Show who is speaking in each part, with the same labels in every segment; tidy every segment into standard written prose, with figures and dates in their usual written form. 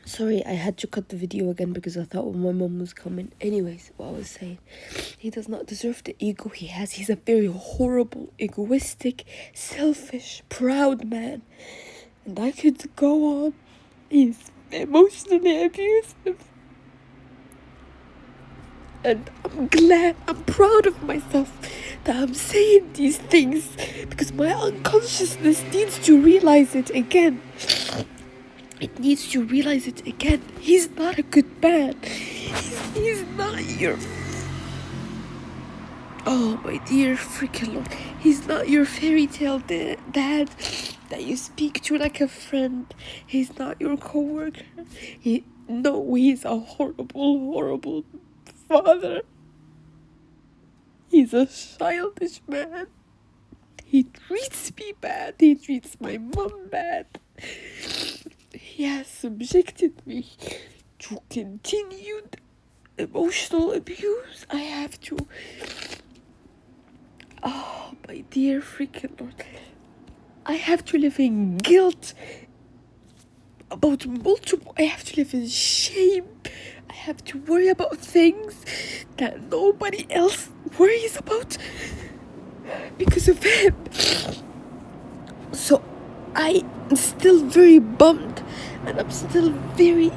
Speaker 1: Sorry, I had to cut the video again because I thought my mom was coming. Anyways, what I was saying, he does not deserve the ego he has. He's a very horrible, egoistic, selfish, proud man. And I could go on. He's emotionally abusive. And I'm proud of myself that I'm saying these things because my unconsciousness needs to realize it again. It needs to realize it again. He's not a good man. He's not your... Oh, my dear freaking Lord. He's not your fairy tale dad that you speak to like a friend. He's not your co-worker. He's a horrible, horrible father. He's a childish man. He treats me bad. He treats my mom bad. He has subjected me to continued emotional abuse. I have to... Oh, my dear freaking Lord. I have to live in guilt about multiple... I have to live in shame. I have to worry about things that nobody else worries about because of him. So I'm still very bummed and I'm still very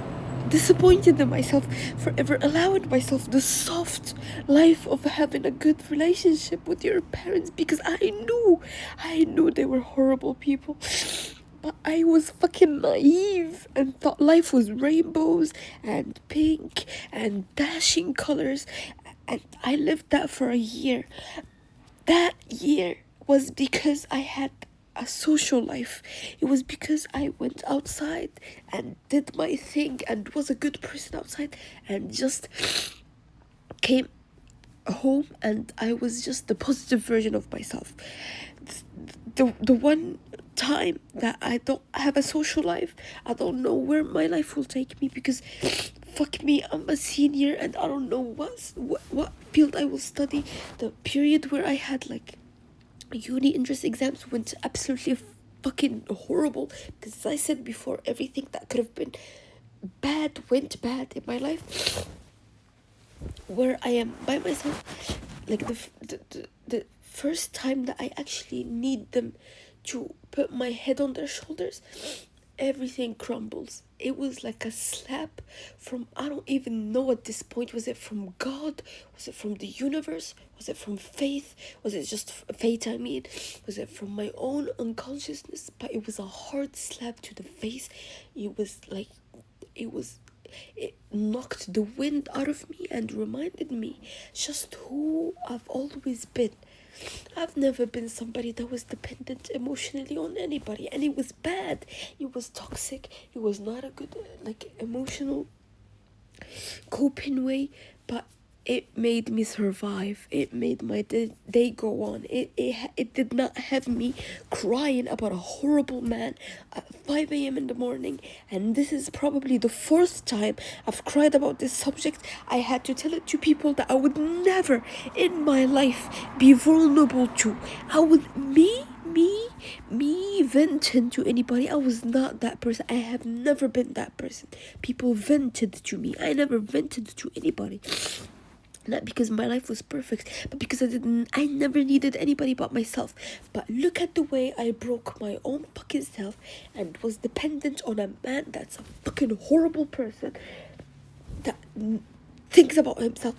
Speaker 1: disappointed in myself for ever allowing myself the soft life of having a good relationship with your parents, because I knew they were horrible people, but I was fucking naive and thought life was rainbows and pink and dashing colors, and I lived that for a year. That year was because I had a social life. It was because I went outside and did my thing and was a good person outside and just came home and I was just the positive version of myself. The one time that I don't have a social life, I don't know where my life will take me, because fuck me, I'm a senior and I don't know what field I will study. The period where I had like uni entrance exams went absolutely fucking horrible, because as I said before, everything that could have been bad went bad in my life. Where I am by myself, like the first time that I actually need them to put my head on their shoulders, everything crumbles. It was like a slap from, I don't even know at this point, was it from God? Was it from the universe? Was it from faith? Was it just fate, I mean? Was it from my own unconsciousness? But it was a hard slap to the face. It was like, it knocked the wind out of me and reminded me just who I've always been. I've never been somebody that was dependent emotionally on anybody, and it was bad. It was toxic. It was not a good emotional coping way, but it made me survive. It made my day go on. It did not have me crying about a horrible man at 5 a.m. in the morning. And this is probably the fourth time I've cried about this subject. I had to tell it to people that I would never in my life be vulnerable to. I would, me venting to anybody. I was not that person. I have never been that person. People vented to me. I never vented to anybody. Not because my life was perfect, but because I never needed anybody but myself. But look at the way I broke my own fucking self and was dependent on a man that's a fucking horrible person that thinks about himself,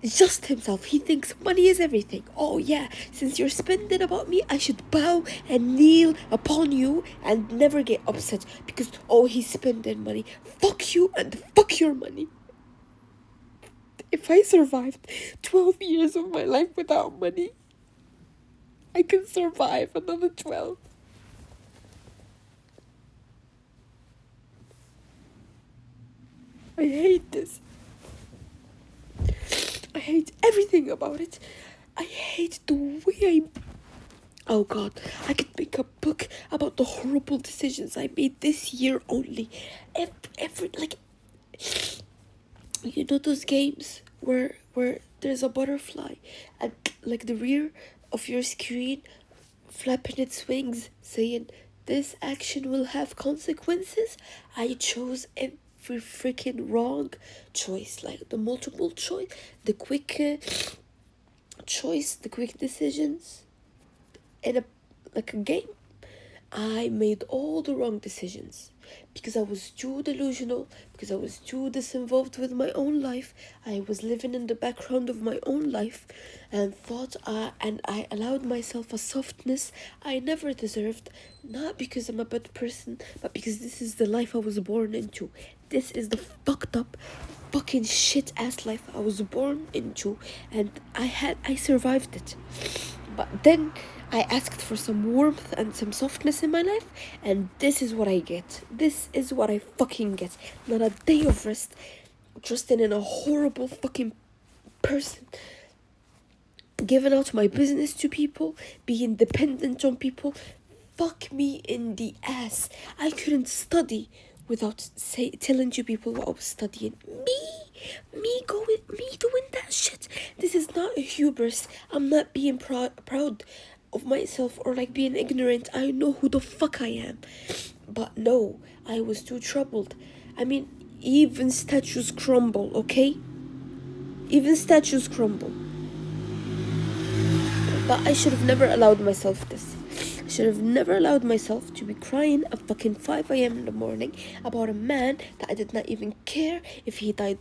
Speaker 1: just himself. He thinks money is everything. Oh yeah, since you're spending about me, I should bow and kneel upon you and never get upset because, oh, he's spending money. Fuck you and fuck your money. If I survived 12 years of my life without money, I can survive another 12. I hate this. I hate everything about it. I hate the way oh God, I could make a book about the horrible decisions I made this year only. Every like, you know those games where there's a butterfly at like the rear of your screen flapping its wings saying this action will have consequences? I chose every freaking wrong choice, like the multiple choice, the quick choice, the quick decisions in a game. I made all the wrong decisions because I was too delusional, because I was too disinvolved with my own life. I was living in the background of my own life and and I allowed myself a softness I never deserved, not because I'm a bad person, but because this is the life I was born into. This is the fucked up fucking shit ass life I was born into, and I survived it. But then I asked for some warmth and some softness in my life, and this is what I get. This is what I fucking get. Not a day of rest, trusting in a horrible fucking person, giving out my business to people, being dependent on people. Fuck me in the ass. I couldn't study without telling you people what I was studying. Me doing that shit. This is not a hubris. I'm not being proud of myself or like being ignorant. I know who the fuck I am. But no, I was too troubled. I mean, even statues crumble, okay? Even statues crumble. But I should have never allowed myself this. I should have never allowed myself to be crying at fucking 5 a.m. in the morning about a man that I did not even care if he died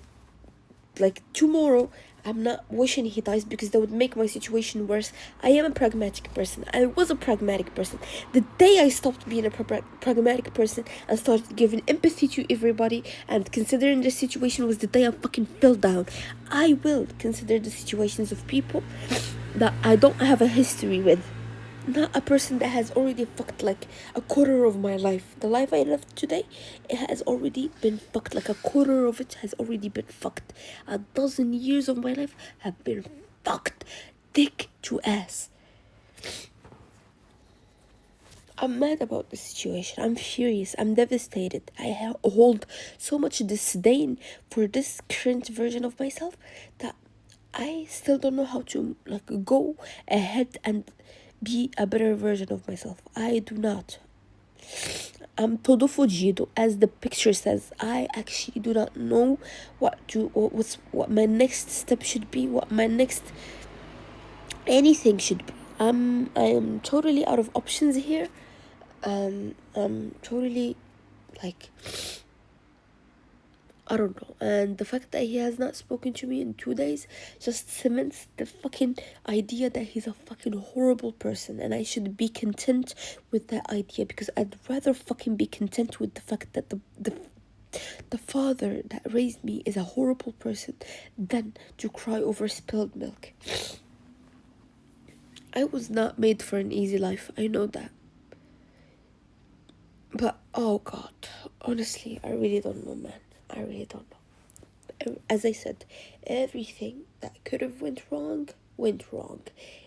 Speaker 1: like tomorrow. I'm not wishing he dies because that would make my situation worse. I am a pragmatic person. I was a pragmatic person. The day I stopped being a pragmatic person and started giving empathy to everybody and considering the situation was the day I fucking fell down. I will consider the situations of people that I don't have a history with. Not a person that has already fucked like a quarter of my life. The life I lived today, it has already been fucked. Like a quarter of it has already been fucked. 12 years of my life have been fucked. Dick to ass. I'm mad about the situation. I'm furious. I'm devastated. I hold so much disdain for this current version of myself that I still don't know how to like go ahead and be a better version of myself. I do not. I'm todo fugido, as the picture says. I actually do not know what my next step should be, what my next anything should be. I am totally out of options here. I'm totally like, I don't know. And the fact that he has not spoken to me in 2 days just cements the fucking idea that he's a fucking horrible person. And I should be content with that idea because I'd rather fucking be content with the fact that the father that raised me is a horrible person than to cry over spilled milk. I was not made for an easy life. I know that. But, oh God, honestly, I really don't know, man. I really don't know. As I said, everything that could have went wrong.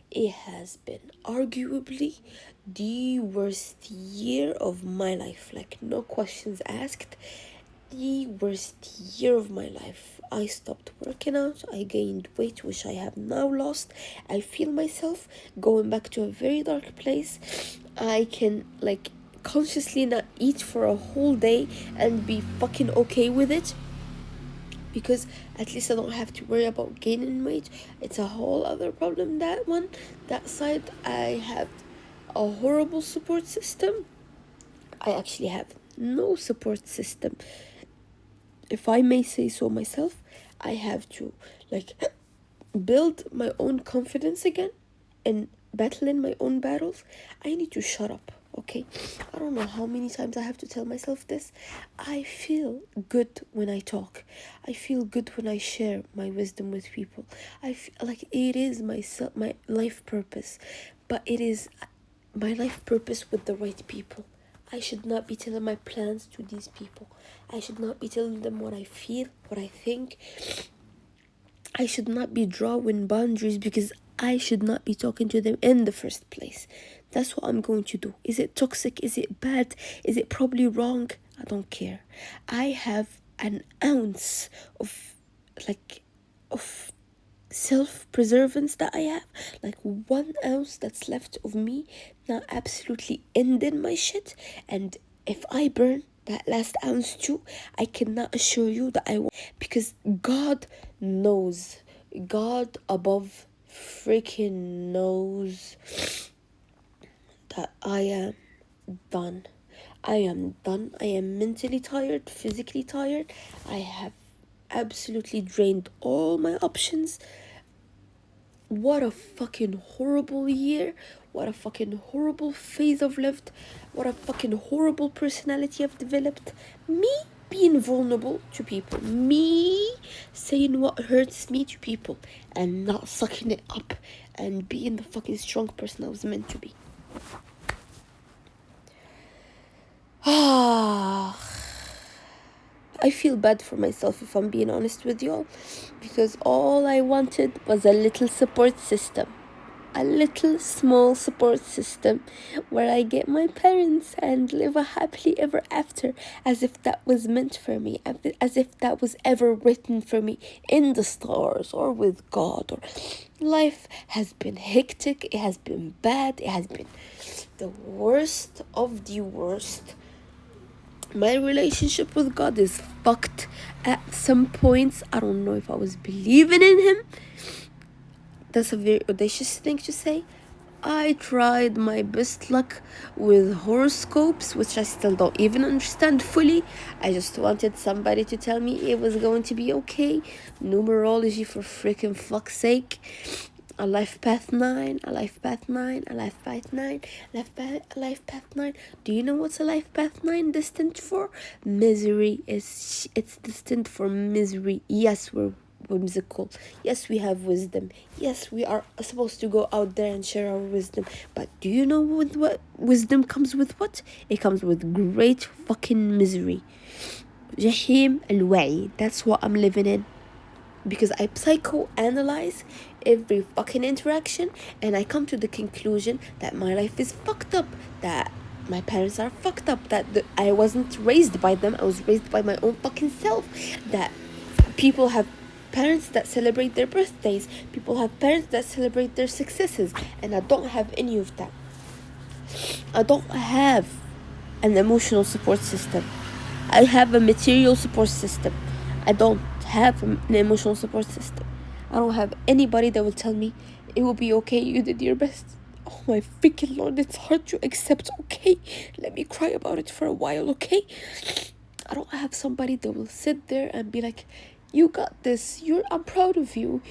Speaker 1: It has been arguably the worst year of my life. Like, no questions asked. The worst year of my life. I stopped working out. I gained weight, which I have now lost. I feel myself going back to a very dark place. I can, like, consciously not eat for a whole day and be fucking okay with it because at least I don't have to worry about gaining weight. It's a whole other problem, that side. I have a horrible support system. I actually have no support system, if I may say so myself. I have to like build my own confidence again and battle in my own battles. I need to shut up. Okay, I don't know how many times I have to tell myself this. I feel good when I talk. I feel good when I share my wisdom with people. I feel like it is my life purpose, but it is my life purpose with the right people. I should not be telling my plans to these people. I should not be telling them what I feel, what I think. I should not be drawing boundaries because I should not be talking to them in the first place. That's what I'm going to do. Is it toxic? Is it bad? Is it probably wrong? I don't care. I have an ounce of self-preservance that I have. Like 1 ounce that's left of me, not absolutely ending my shit. And if I burn, that last ounce too, I cannot assure you that I won't, because God knows. God above freaking knows that I am done. I am done. I am mentally tired, physically tired. I have absolutely drained all my options. What a fucking horrible year. What a fucking horrible phase I've lived. What a fucking horrible personality I've developed. Me being vulnerable to people. Me saying what hurts me to people. And not sucking it up. And being the fucking strong person I was meant to be. I feel bad for myself, if I'm being honest with y'all, because all I wanted was a little support system. A little small support system where I get my parents and live a happily ever after, as if that was meant for me, as if that was ever written for me in the stars or with God. Or life has been hectic, it has been bad, it has been the worst of the worst. My relationship with God is fucked at some points. I don't know if I was believing in him. That's a very audacious thing to say. I tried my best luck with horoscopes, which I still don't even understand fully. I just wanted somebody to tell me it was going to be okay. Numerology, for freaking fuck's sake. A life path 9, a life path 9, a life path 9, a life path 9. Do you know what's a life path 9 destined for? Misery. It's destined for misery. Yes, we're whimsical. Yes, we have wisdom. Yes, we are supposed to go out there and share our wisdom. But do you know with what wisdom comes with? What? It comes with great fucking misery. Jahim al-Wa'i. That's what I'm living in. Because I psychoanalyze every fucking interaction, and I come to the conclusion that my life is fucked up, that my parents are fucked up, that I wasn't raised by them, I was raised by my own fucking self, that people have parents that celebrate their birthdays, people have parents that celebrate their successes, and I don't have any of that. I don't have an emotional support system. I have a material support system. I don't have an emotional support system. I don't have anybody that will tell me it will be okay, you did your best. Oh my freaking Lord, it's hard to accept. Okay, let me cry about it for a while, okay? I don't have somebody that will sit there and be like, you got this, I'm proud of you,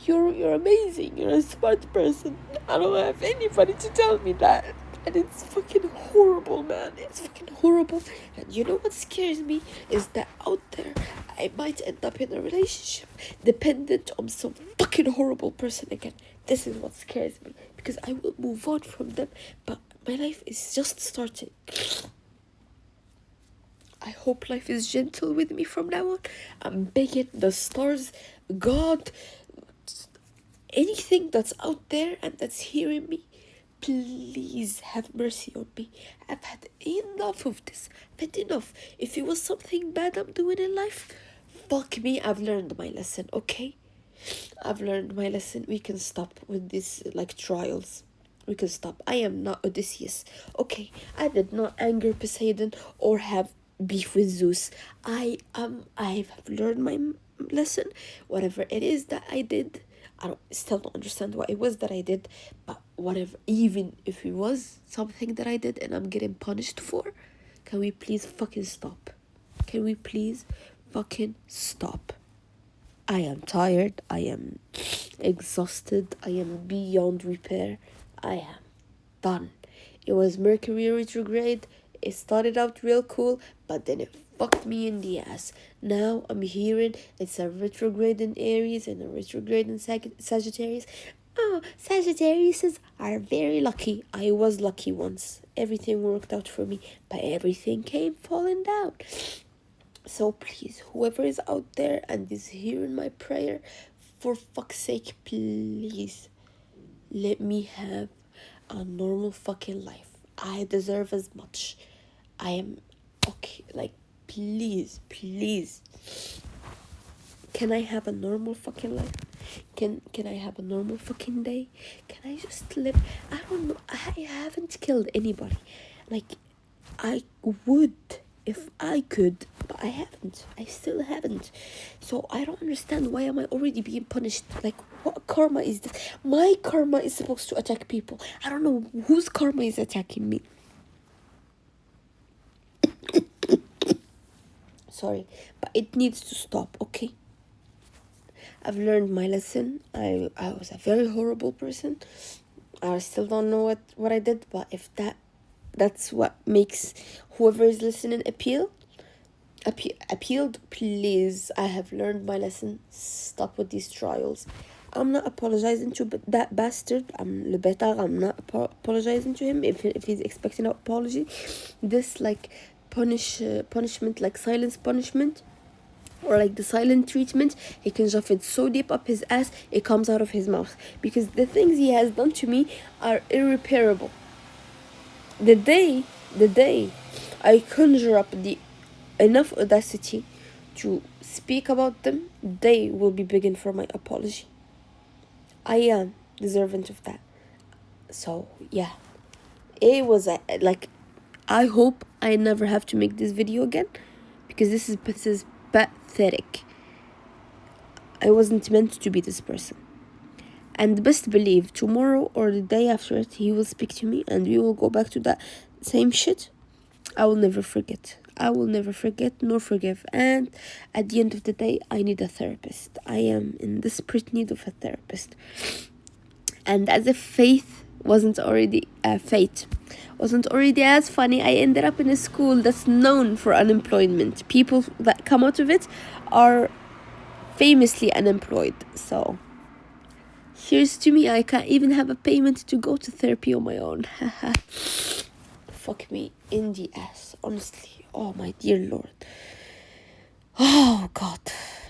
Speaker 1: you're amazing, you're a smart person. I don't have anybody to tell me that. And it's fucking horrible, man. It's fucking horrible. And you know what scares me is that out there I might end up in a relationship dependent on some fucking horrible person again. This is what scares me, because I will move on from them, but my life is just starting. I hope life is gentle with me from now on. I'm begging the stars, God, anything that's out there and that's hearing me, please have mercy on me. I've had enough of this. I've had enough. If it was something bad I'm doing in life, fuck me, I've learned my lesson, okay? I've learned my lesson. We can stop with these trials. We can stop. I am not Odysseus. Okay, I did not anger Poseidon or have beef with Zeus. I've learned my lesson. Whatever it is that I did, I still don't understand what it was that I did, but whatever, even if it was something that I did and I'm getting punished for, can we please fucking stop? Can we please fucking stop? I am tired, I am exhausted, I am beyond repair, I am done. It was Mercury retrograde, it started out real cool, but then it fucked me in the ass. Now I'm hearing it's a retrograde in Aries and a retrograde in Sagittarius. Oh, Sagittariuses are very lucky. I was lucky once. Everything worked out for me, but everything came falling down. So please, whoever is out there and is hearing my prayer, for fuck's sake, please let me have a normal fucking life. I deserve as much. I am okay. Please. Can I have a normal fucking life? Can I have a normal fucking day? Can I just live? I don't know. I haven't killed anybody. I would if I could, but I haven't. I still haven't. So I don't understand, why am I already being punished? Like, what karma is this? My karma is supposed to attack people. I don't know whose karma is attacking me. Sorry, but it needs to stop, okay? I've learned my lesson. I was a very horrible person. I still don't know what I did, but if that's what makes whoever is listening appealed, please, I have learned my lesson. Stop with these trials. I'm not apologizing to that bastard. I'm not apologizing to him if he's expecting an apology. This like punishment, like silence punishment, or like the silent treatment, he can shove it so deep up his ass it comes out of his mouth, because the things he has done to me are irreparable. The day I conjure up enough audacity to speak about them, they will be begging for my apology. I am deserving of that. So yeah, it was like, I hope I never have to make this video again, because this is pathetic. I wasn't meant to be this person. And best believe tomorrow or the day after it, he will speak to me and we will go back to that same shit. I will never forget. I will never forget nor forgive. And at the end of the day, I need a therapist. I am in desperate need of a therapist. And as if fate wasn't already as funny, I ended up in a school that's known for unemployment. People that come out of it are famously unemployed. So here's to me, I can't even have a payment to go to therapy on my own. Fuck me in the ass, honestly. Oh my dear Lord.